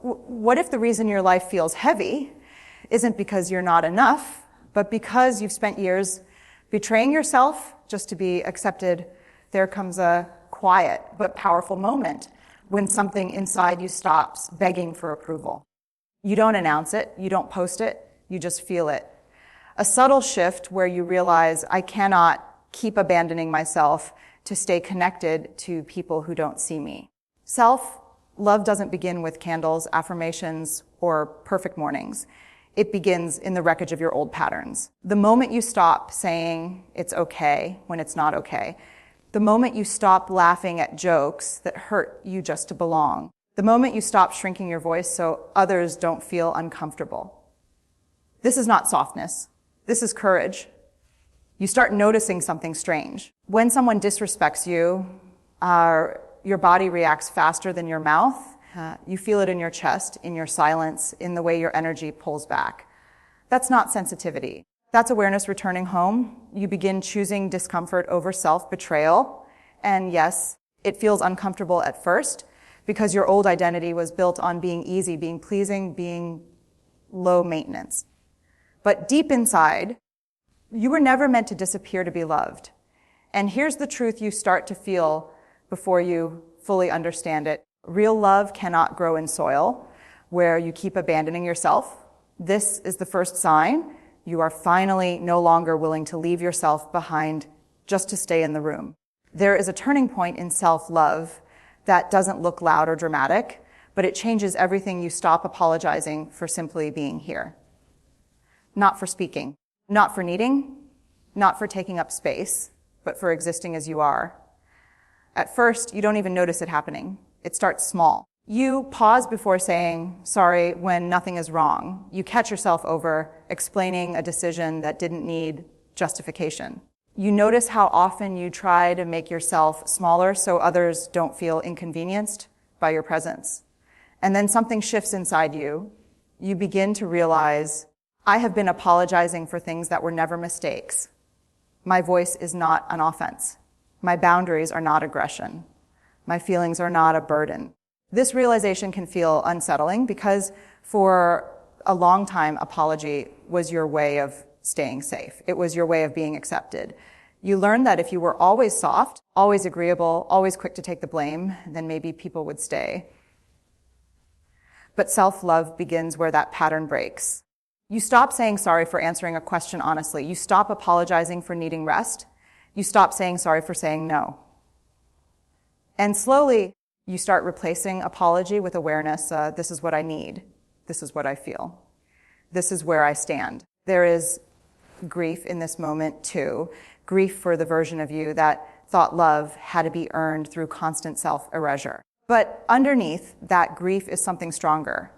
What if the reason your life feels heavy isn't because you're not enough, but because you've spent years betraying yourself just to be accepted? There comes a quiet but powerful moment when something inside you stops begging for approval. You don't announce it, you don't post it, you just feel it. A subtle shift where you realize, I cannot keep abandoning myself to stay connected to people who don't see me. Self-love doesn't begin with candles, affirmations, or perfect mornings. It begins in the wreckage of your old patterns. The moment you stop saying it's okay when it's not okay, the moment you stop laughing at jokes that hurt you just to belong, the moment you stop shrinking your voice so others don't feel uncomfortable. This is not softness. This is courage. You start noticing something strange. When someone disrespects you, your body reacts faster than your mouth. You feel it in your chest, in your silence, in the way your energy pulls back. That's not sensitivity. That's awareness returning home. You begin choosing discomfort over self-betrayal. And yes, it feels uncomfortable at first because your old identity was built on being easy, being pleasing, being low maintenance. But deep inside, you were never meant to disappear to be loved. And here's the truth you start to feel before you fully understand it. Real love cannot grow in soil where you keep abandoning yourself. This is the first sign you are finally no longer willing to leave yourself behind just to stay in the room. There is a turning point in self-love that doesn't look loud or dramatic, but it changes everything. You stop apologizing for simply being here. Not for speaking, not for needing, not for taking up space, but for existing as you are. At first, you don't even notice it happening. It starts small. You pause before saying sorry when nothing is wrong. You catch yourself over explaining a decision that didn't need justification. You notice how often you try to make yourself smaller so others don't feel inconvenienced by your presence. And then something shifts inside you. You begin to realize, I have been apologizing for things that were never mistakes. My voice is not an offense. My boundaries are not aggression. My feelings are not a burden. This realization can feel unsettling because for a long time, apology was your way of staying safe. It was your way of being accepted. You learned that if you were always soft, always agreeable, always quick to take the blame, then maybe people would stay. But self-love begins where that pattern breaks. You stop saying sorry for answering a question honestly. You stop apologizing for needing rest. You stop saying sorry for saying no. And slowly, you start replacing apology with awareness. This is what I need. This is what I feel. This is where I stand. There is grief in this moment too. Grief for the version of you that thought love had to be earned through constant self-erasure. But underneath that grief is something stronger.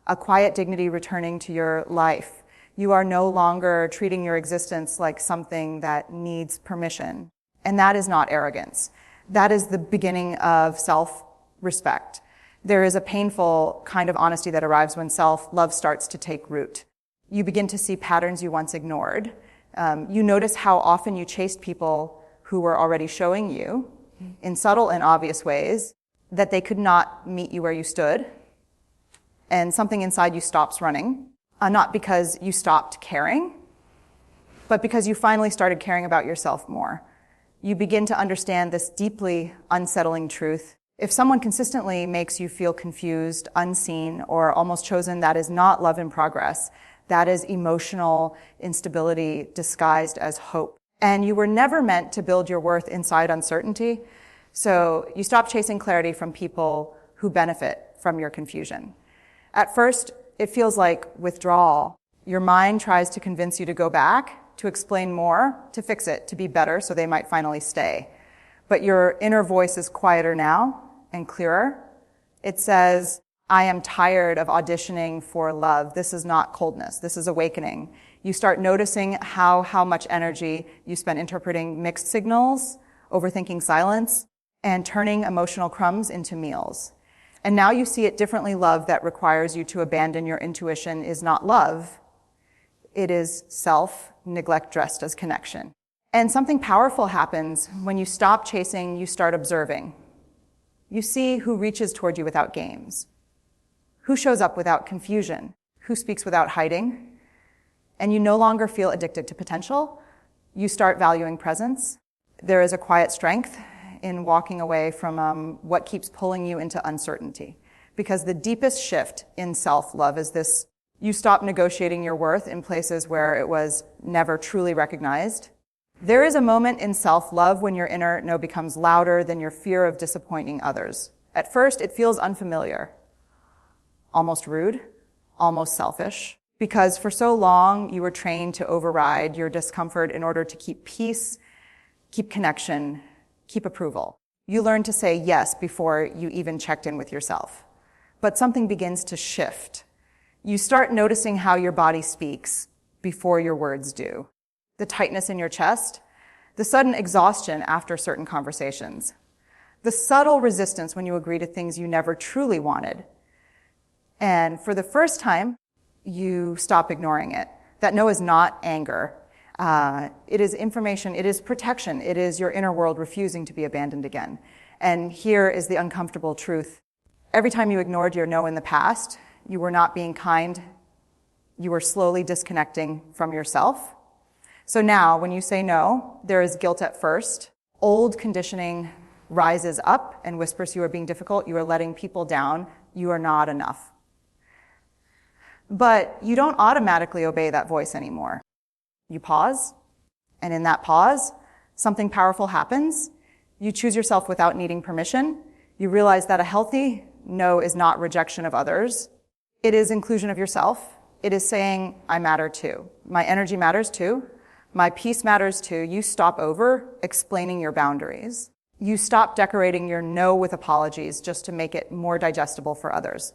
A quiet dignity returning to your life. You are no longer treating your existence like something that needs permission. And that is not arrogance. That is the beginning of self-respect. There is a painful kind of honesty that arrives when self-love starts to take root. You begin to see patterns you once ignored. You notice how often you chased people who were already showing you, in subtle and obvious ways, that they could not meet you where you stood. And something inside you stops running, not because you stopped caring, but because you finally started caring about yourself more. You begin to understand this deeply unsettling truth. If someone consistently makes you feel confused, unseen, or almost chosen, that is not love in progress. That is emotional instability disguised as hope. And you were never meant to build your worth inside uncertainty. So you stop chasing clarity from people who benefit from your confusion. At first, it feels like withdrawal. Your mind tries to convince you to go back, to explain more, to fix it, to be better so they might finally stay. But your inner voice is quieter now and clearer. It says, I am tired of auditioning for love. This is not coldness. This is awakening. You start noticing how much energy you spend interpreting mixed signals, overthinking silence, and turning emotional crumbs into meals. And now you see it differently. Love that requires you to abandon your intuition is not love. It is self-neglect dressed as connection. And something powerful happens when you stop chasing, you start observing. You see who reaches toward you without games, Who shows up without confusion? Who speaks without hiding? And you no longer feel addicted to potential. You start valuing presence. There is a quiet strength in walking away from what keeps pulling you into uncertainty. Because the deepest shift in self-love is this: you stop negotiating your worth in places where it was never truly recognized. There is a moment in self-love when your inner no becomes louder than your fear of disappointing others. At first, it feels unfamiliar, almost rude, almost selfish, because for so long you were trained to override your discomfort in order to keep peace, keep connection, keep approval. You learn to say yes before you even checked in with yourself. But something begins to shift. You start noticing how your body speaks before your words do. The tightness in your chest, the sudden exhaustion after certain conversations, the subtle resistance when you agree to things you never truly wanted. And for the first time, you stop ignoring it. That no is not anger. It is information, it is protection, it is your inner world refusing to be abandoned again. And here is the uncomfortable truth. Every time you ignored your no in the past, you were not being kind, you were slowly disconnecting from yourself. So now, when you say no, there is guilt at first. Old conditioning rises up and whispers you are being difficult, you are letting people down, you are not enough. But you don't automatically obey that voice anymore. You pause, and in that pause, something powerful happens. You choose yourself without needing permission. You realize that a healthy no is not rejection of others. It is inclusion of yourself. It is saying, I matter too. My energy matters too. My peace matters too. You stop over explaining your boundaries. You stop decorating your no with apologies just to make it more digestible for others.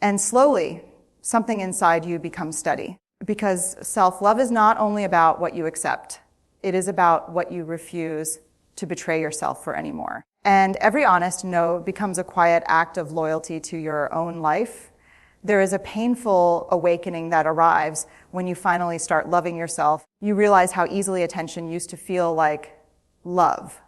And slowly, something inside you becomes steady. Because self-love is not only about what you accept. It is about what you refuse to betray yourself for anymore. And every honest no becomes a quiet act of loyalty to your own life. There is a painful awakening that arrives when you finally start loving yourself. You realize how easily attention used to feel like love.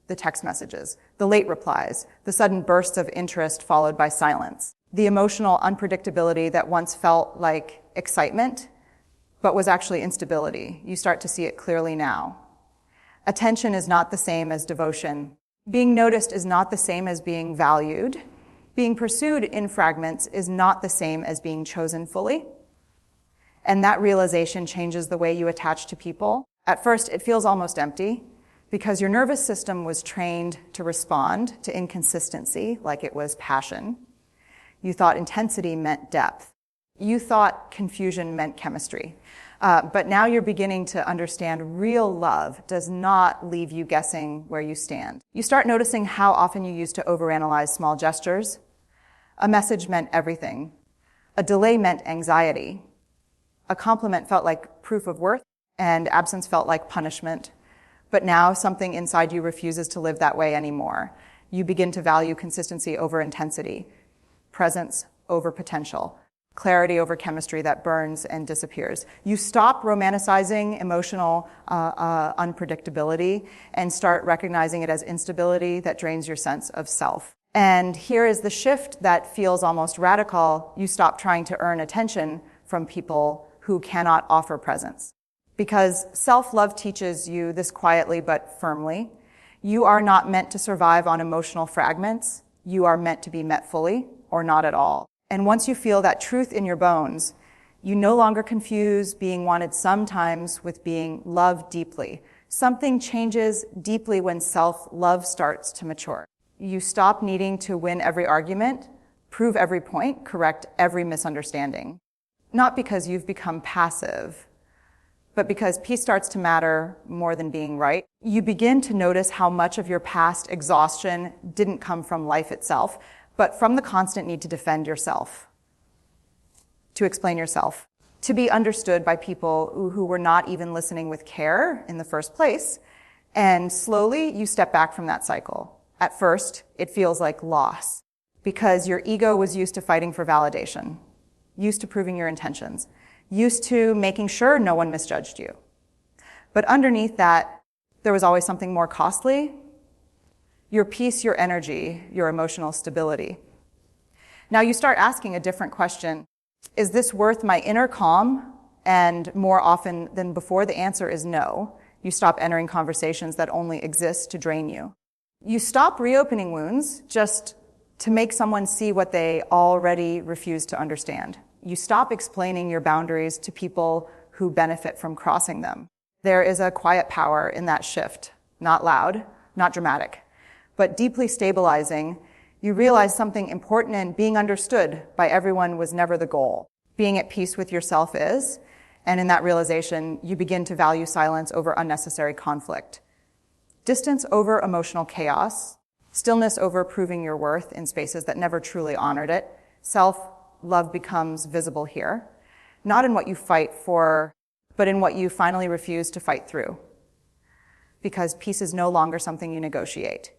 The text messages, the late replies, the sudden bursts of interest followed by silence. The emotional unpredictability that once felt like excitement, but was actually instability. You start to see it clearly now. Attention is not the same as devotion. Being noticed is not the same as being valued. Being pursued in fragments is not the same as being chosen fully. And that realization changes the way you attach to people. At first, it feels almost empty because your nervous system was trained to respond to inconsistency like it was passion. You thought intensity meant depth. You thought confusion meant chemistry. But now you're beginning to understand real love does not leave you guessing where you stand. You start noticing how often you used to overanalyze small gestures. A message meant everything. A delay meant anxiety. A compliment felt like proof of worth, and absence felt like punishment. But now something inside you refuses to live that way anymore. You begin to value consistency over intensity, presence over potential, clarity over chemistry that burns and disappears. You stop romanticizing emotional unpredictability and start recognizing it as instability that drains your sense of self. And here is the shift that feels almost radical. You stop trying to earn attention from people who cannot offer presence. Because self-love teaches you this quietly but firmly. You are not meant to survive on emotional fragments. You are meant to be met fully or not at all. And once you feel that truth in your bones, you no longer confuse being wanted sometimes with being loved deeply. Something changes deeply when self-love starts to mature. You stop needing to win every argument, prove every point, correct every misunderstanding. Not because you've become passive, but because peace starts to matter more than being right. You begin to notice how much of your past exhaustion didn't come from life itself, but from the constant need to defend yourself, to explain yourself, to be understood by people who were not even listening with care in the first place. And slowly, you step back from that cycle. At first, it feels like loss, because your ego was used to fighting for validation, used to proving your intentions, used to making sure no one misjudged you. But underneath that, there was always something more costly: your peace, your energy, your emotional stability. Now you start asking a different question. Is this worth my inner calm? And more often than before, the answer is no. You stop entering conversations that only exist to drain you. You stop reopening wounds just to make someone see what they already refuse to understand. You stop explaining your boundaries to people who benefit from crossing them. There is a quiet power in that shift, not loud, not dramatic, but deeply stabilizing. You realize something important, and being understood by everyone was never the goal. Being at peace with yourself is, and in that realization, you begin to value silence over unnecessary conflict. Distance over emotional chaos, stillness over proving your worth in spaces that never truly honored it. Self-love becomes visible here, not in what you fight for, but in what you finally refuse to fight through. Because peace is no longer something you negotiate.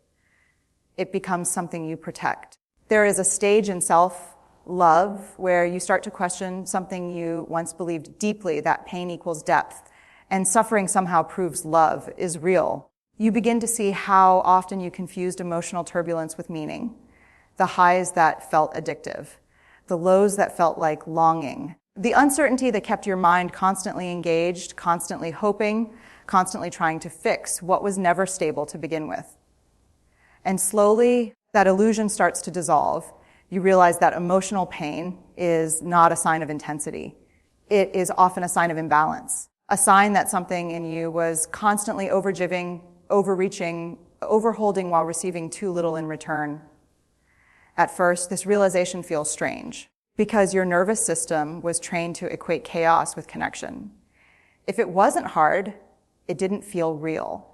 It becomes something you protect. There is a stage in self-love where you start to question something you once believed deeply, that pain equals depth, and suffering somehow proves love is real. You begin to see how often you confused emotional turbulence with meaning, the highs that felt addictive, the lows that felt like longing, the uncertainty that kept your mind constantly engaged, constantly hoping, constantly trying to fix what was never stable to begin with. And slowly, that illusion starts to dissolve. You realize that emotional pain is not a sign of intensity. It is often a sign of imbalance, a sign that something in you was constantly overgiving, overreaching, overholding while receiving too little in return. At first, this realization feels strange because your nervous system was trained to equate chaos with connection. If it wasn't hard, it didn't feel real.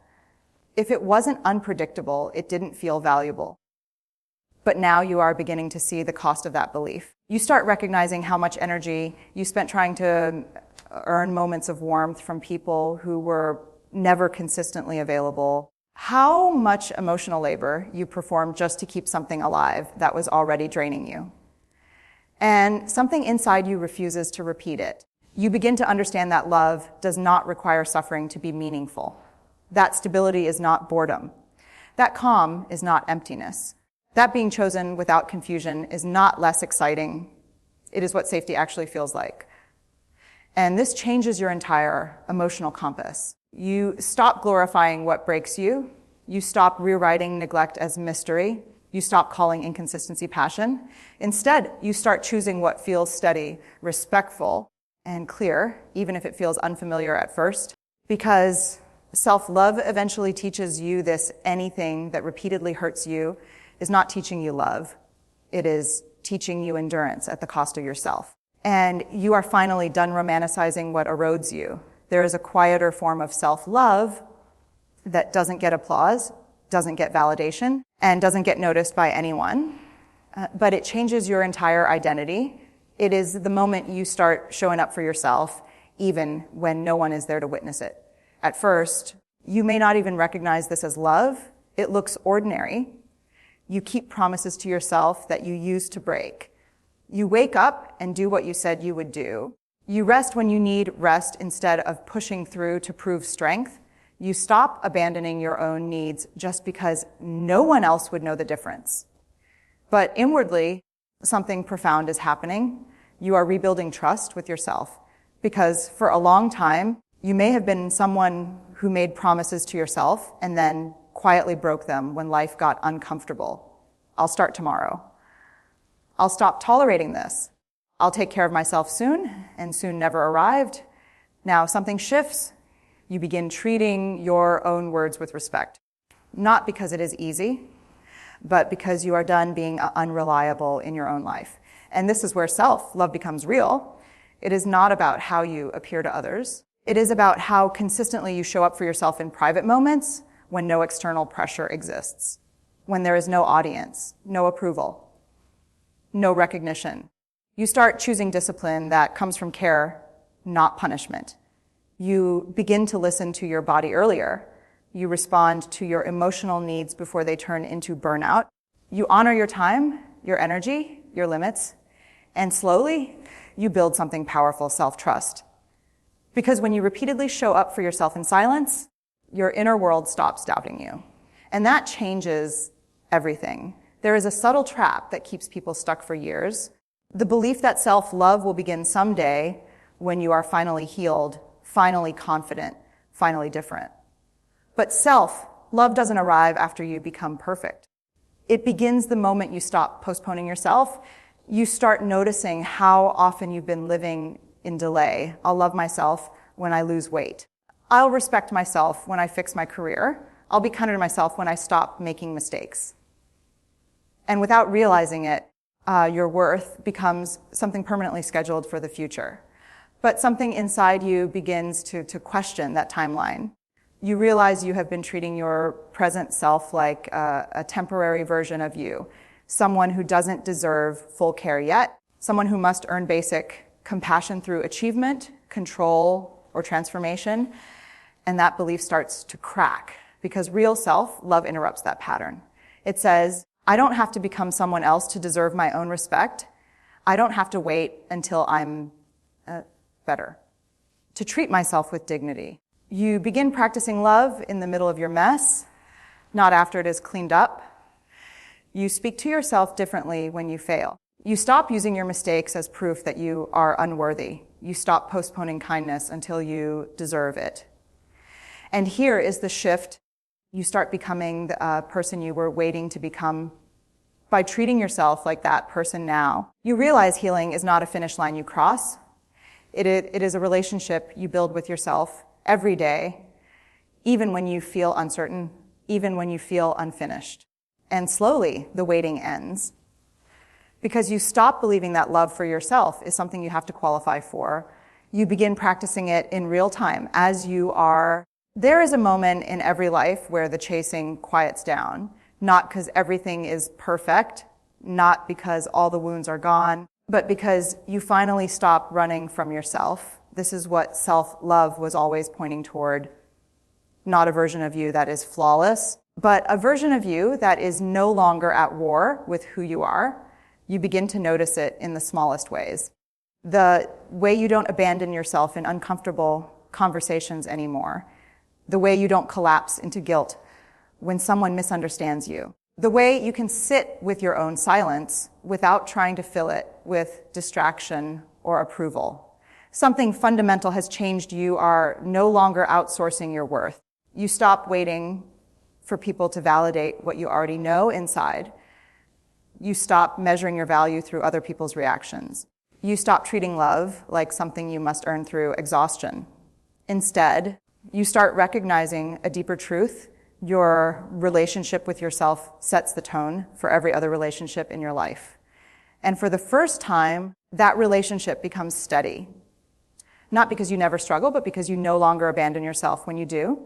If it wasn't unpredictable, it didn't feel valuable. But now you are beginning to see the cost of that belief. You start recognizing how much energy you spent trying to earn moments of warmth from people who were never consistently available. How much emotional labor you performed just to keep something alive that was already draining you. And something inside you refuses to repeat it. You begin to understand that love does not require suffering to be meaningful. That stability is not boredom. That calm is not emptiness. That being chosen without confusion is not less exciting. It is what safety actually feels like. And this changes your entire emotional compass. You stop glorifying what breaks you. You stop rewriting neglect as mystery. You stop calling inconsistency passion. Instead, you start choosing what feels steady, respectful, and clear, even if it feels unfamiliar at first. Because self-love eventually teaches you this: anything that repeatedly hurts you is not teaching you love. It is teaching you endurance at the cost of yourself. And you are finally done romanticizing what erodes you. There is a quieter form of self-love that doesn't get applause, doesn't get validation, and doesn't get noticed by anyone. But it changes your entire identity. It is the moment you start showing up for yourself, even when no one is there to witness it. At first, you may not even recognize this as love. It looks ordinary. You keep promises to yourself that you used to break. You wake up and do what you said you would do. You rest when you need rest instead of pushing through to prove strength. You stop abandoning your own needs just because no one else would know the difference. But inwardly, something profound is happening. You are rebuilding trust with yourself because for a long time, you may have been someone who made promises to yourself and then quietly broke them when life got uncomfortable. I'll start tomorrow. I'll stop tolerating this. I'll take care of myself soon, and soon never arrived. Now something shifts. You begin treating your own words with respect. Not because it is easy, but because you are done being unreliable in your own life. And this is where self-love becomes real. It is not about how you appear to others. It is about how consistently you show up for yourself in private moments when no external pressure exists, when there is no audience, no approval, no recognition. You start choosing discipline that comes from care, not punishment. You begin to listen to your body earlier. You respond to your emotional needs before they turn into burnout. You honor your time, your energy, your limits, and slowly you build something powerful, self-trust. Because when you repeatedly show up for yourself in silence, your inner world stops doubting you. And that changes everything. There is a subtle trap that keeps people stuck for years. The belief that self-love will begin someday when you are finally healed, finally confident, finally different. But self-love doesn't arrive after you become perfect. It begins the moment you stop postponing yourself. You start noticing how often you've been living in delay. I'll love myself when I lose weight. I'll respect myself when I fix my career. I'll be kinder to myself when I stop making mistakes. And without realizing it, your worth becomes something permanently scheduled for the future. But something inside you begins to question that timeline. You realize you have been treating your present self like a temporary version of you, someone who doesn't deserve full care yet, someone who must earn basic compassion through achievement, control, or transformation. And that belief starts to crack because real self-love interrupts that pattern. It says, I don't have to become someone else to deserve my own respect. I don't have to wait until I'm better to treat myself with dignity. You begin practicing love in the middle of your mess, not after it is cleaned up. You speak to yourself differently when you fail. You stop using your mistakes as proof that you are unworthy. You stop postponing kindness until you deserve it. And here is the shift. You start becoming the person you were waiting to become by treating yourself like that person now. You realize healing is not a finish line you cross. It is a relationship you build with yourself every day, even when you feel uncertain, even when you feel unfinished. And slowly, the waiting ends. Because you stop believing that love for yourself is something you have to qualify for. You begin practicing it in real time as you are. There is a moment in every life where the chasing quiets down, not because everything is perfect, not because all the wounds are gone, but because you finally stop running from yourself. This is what self-love was always pointing toward. Not a version of you that is flawless, but a version of you that is no longer at war with who you are. You begin to notice it in the smallest ways. The way you don't abandon yourself in uncomfortable conversations anymore. The way you don't collapse into guilt when someone misunderstands you. The way you can sit with your own silence without trying to fill it with distraction or approval. Something fundamental has changed. You are no longer outsourcing your worth. You stop waiting for people to validate what you already know inside. You stop measuring your value through other people's reactions. You stop treating love like something you must earn through exhaustion. Instead, you start recognizing a deeper truth. Your relationship with yourself sets the tone for every other relationship in your life. And for the first time, that relationship becomes steady. Not because you never struggle, but because you no longer abandon yourself when you do.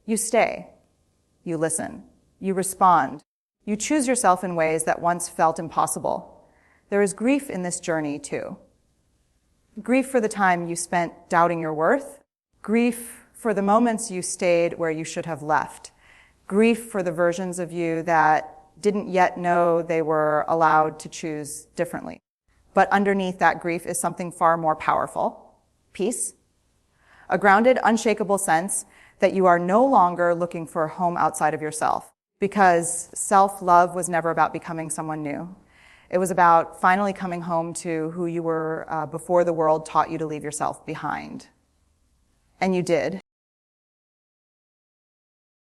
You stay. You listen. You respond. You choose yourself in ways that once felt impossible. There is grief in this journey, too. Grief for the time you spent doubting your worth. Grief for the moments you stayed where you should have left. Grief for the versions of you that didn't yet know they were allowed to choose differently. But underneath that grief is something far more powerful. Peace. A grounded, unshakable sense that you are no longer looking for a home outside of yourself. Because self-love was never about becoming someone new. It was about finally coming home to who you were before the world taught you to leave yourself behind. And you did.